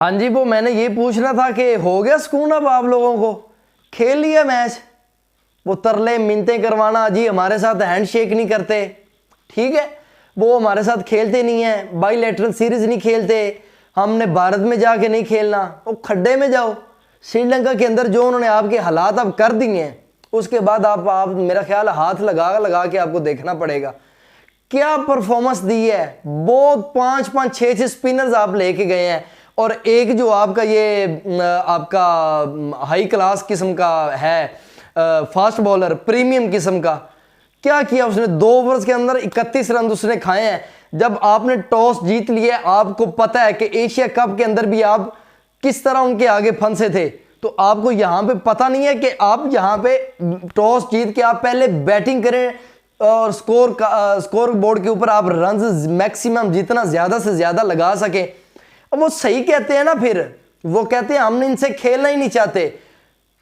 हाँ जी, वो मैंने ये पूछना था कि हो गया सुकून अब आप लोगों को, खेल लिया मैच। वो तरले मिन्नतें करवाना जी हमारे साथ हैंडशेक नहीं करते, ठीक है, वो हमारे साथ खेलते नहीं है, बाईलैटरल सीरीज नहीं खेलते, हमने भारत में जाके नहीं खेलना, वो खड्डे में जाओ। श्रीलंका के अंदर जो उन्होंने आपके हालात अब कर दिए हैं, उसके बाद आप मेरा ख्याल हाथ लगा लगा के आपको देखना पड़ेगा क्या परफॉर्मेंस दी है। बहुत 5-5 6-6 स्पिनर्स आप लेके गए हैं, और एक जो आपका ये आपका हाई क्लास किस्म का है फास्ट बॉलर, प्रीमियम किस्म का, क्या किया उसने 2 ओवर्स के अंदर 31 रन उसने खाए हैं। जब आपने टॉस जीत लिया, आपको पता है कि एशिया कप के अंदर भी आप किस तरह उनके आगे फंसे थे, तो आपको यहां पे पता नहीं है कि आप यहां पे टॉस जीत के आप पहले बैटिंग करें और स्कोर बोर्ड के ऊपर आप रन मैक्सिमम जितना ज्यादा से ज्यादा लगा सके। अब वो सही कहते हैं ना, फिर वो कहते हैं हमने इनसे खेलना ही नहीं चाहते,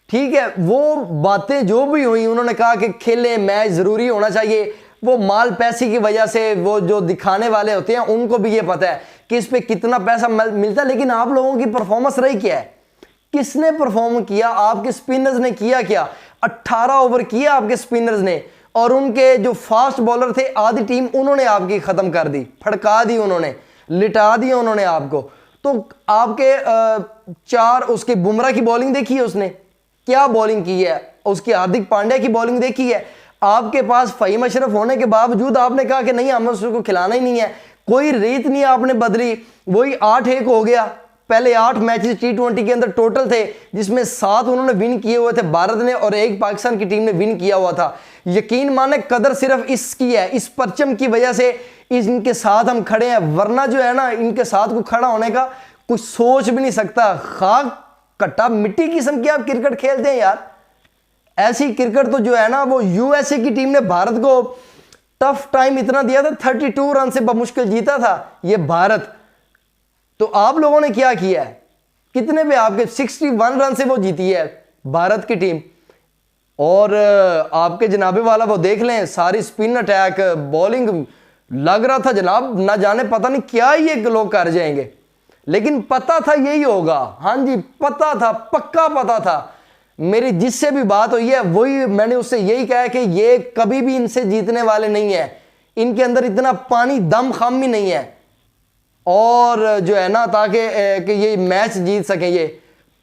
ठीक है। वो बातें जो भी हुई, उन्होंने कहा कि खेले मैच जरूरी होना चाहिए, वो माल पैसे की वजह से वो जो दिखाने वाले होते हैं उनको भी ये पता है कि इस पे कितना पैसा मिलता है। लेकिन आप लोगों की परफॉर्मेंस रही क्या है, किसने परफॉर्म किया, आपके स्पिनर्स ने किया क्या। 18 ओवर किया आपके स्पिनर्स ने, और उनके जो फास्ट बॉलर थे आधी टीम उन्होंने आपकी खत्म कर दी, फड़का दी, उन्होंने लिटा दिया उन्होंने आपको। तो आपके 4 उसके बुमराह की बॉलिंग देखी है उसने क्या बॉलिंग की है, उसकी हार्दिक पांड्या की बॉलिंग देखी है। आपके पास फ़हीम अशरफ होने के बावजूद आपने कहा कि नहीं हमें उसको खिलाना ही नहीं है, कोई रीत नहीं आपने बदली, वही 8-1 हो गया। पहले 8 मैचेस T20 के अंदर टोटल थे, जिसमें 7 उन्होंने विन किए हुए थे भारत ने, और 1 पाकिस्तान की टीम ने विन किया हुआ था। यकीन माने कदर सिर्फ इसकी है, इस परचम की वजह से इनके साथ हम खड़े हैं, वरना जो है ना इनके साथ को खड़ा होने का कुछ सोच भी नहीं सकता। खाक कट्टा मिट्टी किस्म की आप क्रिकेट खेलते हैं यार। ऐसी क्रिकेट तो जो है ना, वो यूएसए की टीम ने भारत को टफ टाइम इतना दिया था, 32 रन से बमुश्किल जीता था ये भारत। तो आप लोगों ने क्या किया है, कितने पे आपके 61 रन से वो जीती है भारत की टीम। और आपके जनाबे वाला वो देख लें, सारी स्पिन अटैक बॉलिंग, लग रहा था जनाब ना जाने पता नहीं क्या ये लोग कर जाएंगे, लेकिन पता था यही होगा। हाँ जी, पता था, पक्का पता था। मेरी जिससे भी बात हुई है वही मैंने उससे यही कहा है कि ये कभी भी इनसे जीतने वाले नहीं है, इनके अंदर इतना पानी दम खामी नहीं है, और जो है ना ताकि कि ये मैच जीत सकें। ये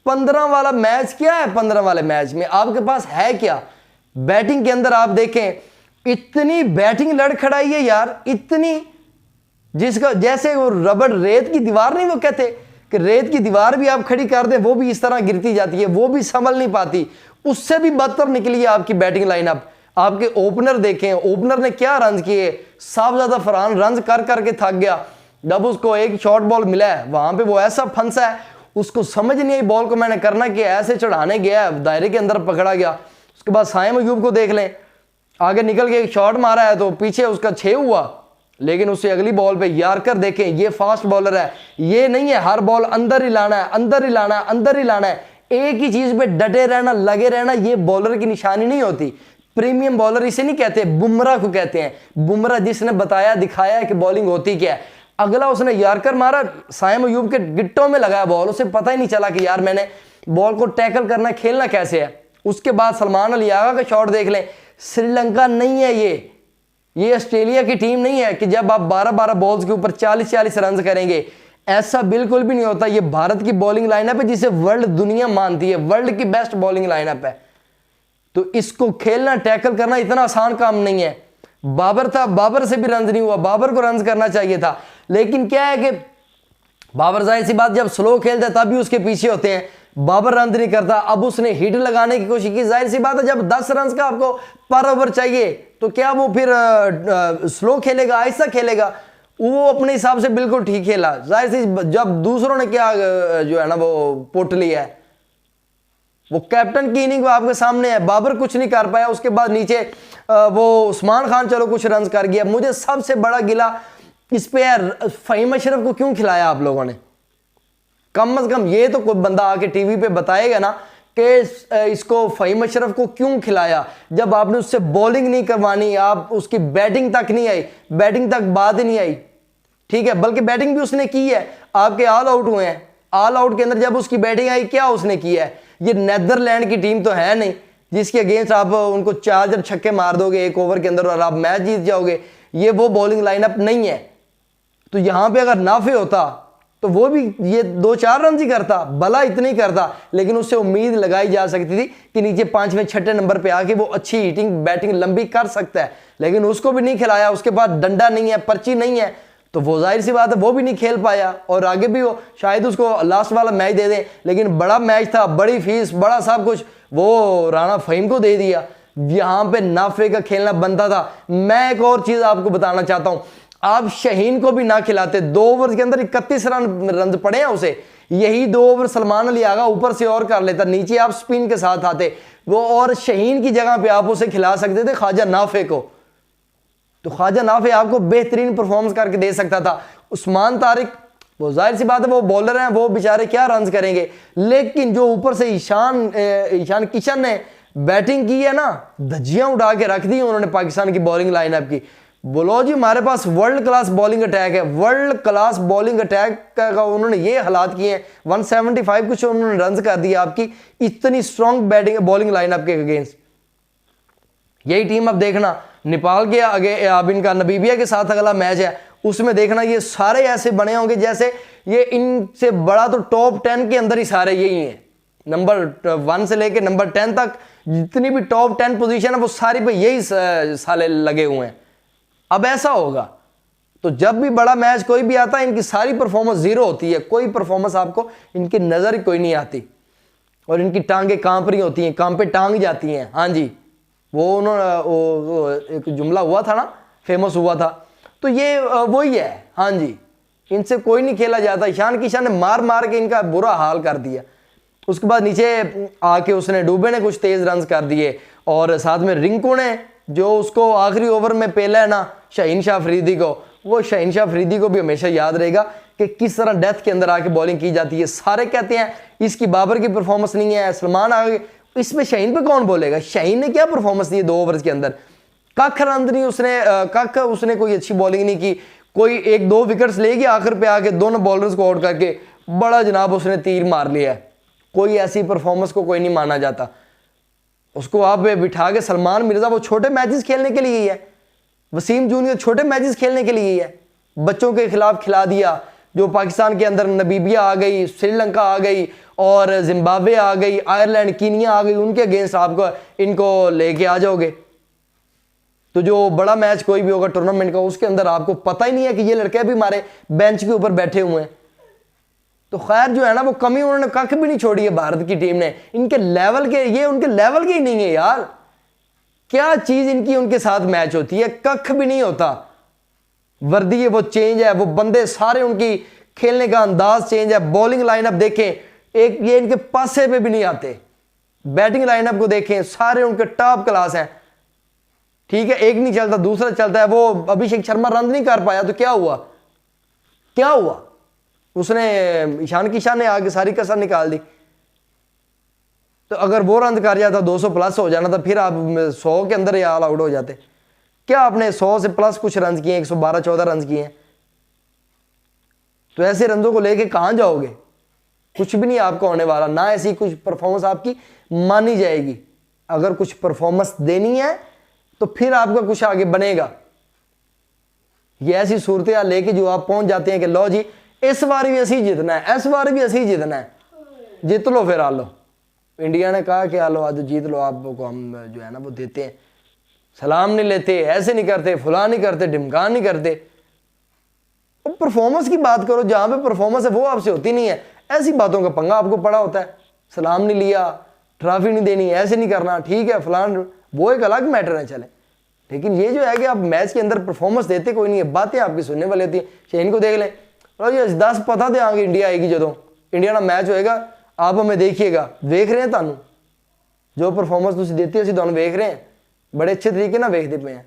15 वाला मैच क्या है, 15 वाले मैच में आपके पास है क्या। बैटिंग के अंदर आप देखें, इतनी बैटिंग लड़खड़ाई है यार, इतनी, जिसका जैसे वो रबड़ रेत की दीवार नहीं, वो कहते कि रेत की दीवार भी आप खड़ी कर दें वो भी इस तरह गिरती जाती है, वो भी संभल नहीं पाती। उससे भी बदतर निकली है आपकी बैटिंग लाइनअप। आपके ओपनर देखें, ओपनर ने क्या रन किए, साहबजादा फरहान रन कर करके थक गया। जब उसको एक शॉर्ट बॉल मिला है वहां पे वो ऐसा फंसा है, उसको समझ नहीं आई बॉल को मैंने करना क्या, ऐसे चढ़ाने गया, दायरे के अंदर पकड़ा गया। उसके बाद साइम अयूब को देख लें, आगे निकल के एक शॉट मारा है तो पीछे उसका 6 हुआ, लेकिन उससे अगली बॉल पे यारकर देखें, ये फास्ट बॉलर है, ये नहीं है हर बॉल अंदर ही लाना है, अंदर ही लाना है, अंदर ही लाना है, एक ही चीज पे डटे रहना, लगे रहना, ये बॉलर की निशानी नहीं होती। प्रीमियम बॉलर इसे नहीं कहते, बुमराह को कहते हैं। बुमराह जिसने बताया दिखाया कि बॉलिंग होती क्या है। अगला उसने यारकर मारा, साइम अयूब के गिट्टों में लगाया बॉल, उसे पता ही नहीं चला कि यार मैंने बॉल को टैकल करना, खेलना कैसे है। उसके बाद सलमान अली आगा का शॉट देख लें, श्रीलंका नहीं है ये ऑस्ट्रेलिया की टीम नहीं है कि जब आप 12-12 बॉल्स के ऊपर 40-40 रन करेंगे, ऐसा बिल्कुल भी नहीं होता। ये भारत की बॉलिंग लाइनअप है जिसे वर्ल्ड दुनिया मानती है, वर्ल्ड की बेस्ट बॉलिंग लाइनअप है। तो इसको खेलना, टैकल करना इतना आसान काम नहीं है। बाबर था, बाबर से भी रन नहीं हुआ, बाबर को रन करना चाहिए था, लेकिन क्या है कि बाबर जाहिर सी बात जब स्लो खेलता है तब भी उसके पीछे होते हैं, बाबर रन नहीं करता। अब उसने हिट लगाने की कोशिश की, जाहिर सी बात है जब 10 रन का आपको पर ओवर चाहिए तो क्या वो फिर स्लो खेलेगा, आहिस्ता खेलेगा। वो अपने हिसाब से बिल्कुल ठीक खेला। जाहिर सी जब दूसरों ने क्या जो है ना वो पुट लिया है, वो कैप्टन की इनिंग आपके सामने है, बाबर कुछ नहीं कर पाया। उसके बाद नीचे वो उस्मान खान चलो कुछ रन कर गया। मुझे सबसे बड़ा गिला इस पे है, फ़हीम अशरफ को क्यों खिलाया आप लोगों ने। कम से कम ये तो कोई बंदा आके टीवी पे बताएगा ना कि इसको फ़हीम अशरफ को क्यों खिलाया, जब आपने उससे बॉलिंग नहीं करवानी, आप उसकी बैटिंग तक नहीं आई, बैटिंग तक बात ही नहीं आई, ठीक है। बल्कि बैटिंग भी उसने की है, आपके ऑल आउट हुए हैं, ऑल आउट के अंदर जब उसकी बैटिंग आई क्या उसने किया है? ये नेदरलैंड की टीम तो है नहीं जिसके अगेंस्ट आप उनको 4 जब छक्के मार दोगे एक ओवर के अंदर और आप मैच जीत जाओगे। ये वो बॉलिंग लाइनअप नहीं है। तो यहां पे अगर नाफे होता तो वो भी ये 2-4 रन ही करता, भला इतने ही करता, लेकिन उससे उम्मीद लगाई जा सकती थी कि नीचे 5वें 6ठे नंबर पे आके वो अच्छी हिटिंग बैटिंग लंबी कर सकता है, लेकिन उसको भी नहीं खिलाया। उसके बाद डंडा नहीं है, पर्ची नहीं है, तो वो जाहिर सी बात है वो भी नहीं खेल पाया। और आगे भी वो शायद उसको लास्ट वाला मैच दे दें, लेकिन बड़ा मैच था, बड़ी फीस, बड़ा सब कुछ, वो राणा फहीम को दे दिया। यहां पे नाफे का खेलना बनता था। मैं एक और चीज आपको बताना चाहता हूं, आप शाहीन को भी ना खिलाते। 2 ओवर के अंदर 31 रन पड़े हैं उसे। यही 2 ओवर सलमान अली आगा ऊपर से और कर लेता, नीचे आप स्पिन के साथ आते वो, और शाहीन की जगह पे आप उसे खिला सकते थे ख्वाजा नाफे को। तो ख्वाजा नाफे आपको बेहतरीन परफॉर्मेंस करके दे सकता था। उस्मान तारिक, वो जाहिर सी बात है वो बॉलर हैं, वो बेचारे क्या रन करेंगे, लेकिन जो ऊपर से ईशान किशन ने बैटिंग की है ना, धज्जियां उड़ा के रख दी उन्होंने पाकिस्तान की बॉलिंग लाइनअप की। बोलो जी हमारे पास वर्ल्ड क्लास बॉलिंग अटैक है, वर्ल्ड क्लास बॉलिंग अटैक का उन्होंने ये हालात किए हैं। 175 कुछ उन्होंने रन कर दिया आपकी इतनी स्ट्रॉन्ग बैटिंग बॉलिंग लाइनअप के अगेंस्ट। यही टीम अब देखना नेपाल के आगे, अब इनका नबीबिया के साथ अगला मैच है, उसमें देखना ये सारे ऐसे बने होंगे जैसे ये इनसे बड़ा तो टॉप 10 के अंदर ही सारे यही हैं। नंबर 1 से लेके नंबर 10 तक जितनी भी टॉप 10 पोजीशन है वो सारी पे यही साले लगे हुए हैं। अब ऐसा होगा तो जब भी बड़ा मैच कोई भी आता है इनकी सारी परफॉर्मेंस जीरो होती है, कोई परफॉर्मेंस आपको इनकी नजर ही कोई नहीं आती, और इनकी टांगें कांप रही होती हैं, कांपे टांग जाती हैं। हाँ जी, वो उन्होंने एक जुमला हुआ था ना, फेमस हुआ था, तो ये वही है। हाँ जी, इनसे कोई नहीं खेला जाता। ईशान किशन ने मार मार के इनका बुरा हाल कर दिया। उसके बाद नीचे आके उसने डूबे ने कुछ तेज रन कर दिए, और साथ में रिंकू ने जो उसको आखिरी ओवर में पेला है ना शाहीन शाह अफरीदी को, वो शाहीन शाह अफरीदी को भी हमेशा याद रहेगा कि किस तरह डेथ के अंदर आके बॉलिंग की जाती है। सारे कहते हैं इसकी बाबर की परफॉर्मेंस नहीं है, सलमान आगे, इसमें शाहीन पे कौन बोलेगा? शाहीन ने क्या परफॉर्मेंस दी 2 ओवर्स के अंदर? कख रन नहीं उसने कोई अच्छी बॉलिंग नहीं की, कोई 1-2 विकेट्स ले गया आखिर पे आके दोनों बॉलर्स को आउट करके, बड़ा जनाब उसने तीर मार लिया है। कोई ऐसी परफॉर्मेंस को कोई नहीं माना जाता। उसको आप बिठा के, सलमान मिर्जा वो छोटे मैचेस खेलने के लिए ही है, वसीम जूनियर छोटे मैचेस खेलने के लिए ही है, बच्चों के खिलाफ खिला दिया। जो पाकिस्तान के अंदर नबीबिया आ गई, श्रीलंका आ गई, और जिम्बाब्वे आ गई, आयरलैंड, कीनिया आ गई, उनके अगेंस्ट आपको इनको लेके आ जाओगे। तो जो बड़ा मैच कोई भी होगा टूर्नामेंट का, उसके अंदर आपको पता ही नहीं है कि ये लड़के भी हमारे बेंच के ऊपर बैठे हुए हैं। तो खैर जो है ना वो कमी उन्होंने कख भी नहीं छोड़ी है भारत की टीम ने। इनके लेवल के, ये उनके लेवल के ही नहीं है यार। क्या चीज इनकी उनके साथ मैच होती है? कख भी नहीं होता। वर्दी है वो चेंज है, वो बंदे सारे, उनकी खेलने का अंदाज चेंज है। बॉलिंग लाइनअप देखें, एक ये इनके पासे पे भी नहीं आते। बैटिंग लाइनअप को देखें, सारे उनके टॉप क्लास हैं। ठीक है, एक नहीं चलता दूसरा चलता है। वो अभिषेक शर्मा रन नहीं कर पाया तो क्या हुआ? क्या हुआ? उसने ईशान किशन ने आगे सारी कसर निकाल दी। तो अगर वो रन कर जाता 200 प्लस हो जाना था, फिर आप 100 के अंदर ही ऑल आउट हो जाते। क्या आपने 100 से प्लस कुछ रन किए, 112-14 रन किए हैं, तो ऐसे रनों को लेके कहां जाओगे? कुछ भी नहीं आपको होने वाला, ना ऐसी कुछ परफॉर्मेंस आपकी मानी जाएगी। अगर कुछ परफॉर्मेंस देनी है तो फिर आपका कुछ आगे बनेगा। ये ऐसी सूरत लेके जो आप पहुंच जाते हैं कि लो जी इस बार भी असी जीतना है, इस बार भी असी जीतना है, जीत लो फिर आ लो। इंडिया ने कहा कि आ लो आज जीत लो, आपको हम जो है ना वो देते हैं। सलाम नहीं लेते, ऐसे नहीं करते, फुला नहीं करते, ढिमकान नहीं करते। परफॉर्मेंस की बात करो, जहां पे परफॉर्मेंस है वो आपसे होती नहीं है। ऐसी बातों का पंगा आपको पड़ा होता है। सलाम नहीं लिया, ट्रॉफी नहीं देनी, ऐसे नहीं करना, ठीक है फलान, वो एक अलग मैटर है चले। लेकिन ये जो है कि आप मैच के अंदर परफॉर्मेंस देते कोई नहीं है, बातें आपकी सुनने वाली होती है। शेन को देख लें, ये 10 पता दे आगे इंडिया आएगी, जो इंडिया ना मैच होएगा आप हमें देखिएगा, वेख रहे हैं तुम जो परफॉर्मेंस तुम देती है तुम वेख रहे हैं, बड़े अच्छे तरीके ना वेखते पे हैं।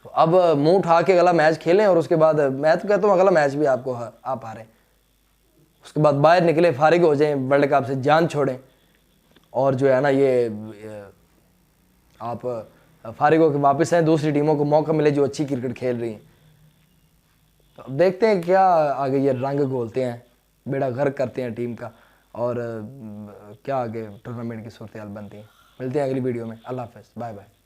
तो अब मुंह उठा के अगला मैच खेलें, और उसके बाद मैं तो कहता हूँ अगला मैच भी आपको आप हारें, उसके बाद बाहर निकले, फारिग हो जाएं, वर्ल्ड कप से जान छोड़ें, और जो है ना ये आप फारिग होकर वापस आए, दूसरी टीमों को मौका मिले जो अच्छी क्रिकेट खेल रही हैं। अब देखते हैं क्या आगे ये रंग घोलते हैं, बेड़ा गर्क करते हैं टीम का, और क्या आगे टूर्नामेंट की सूरत हाल बनती है। मिलते हैं अगली वीडियो में। अल्लाह हाफ़िज़, बाय बाय।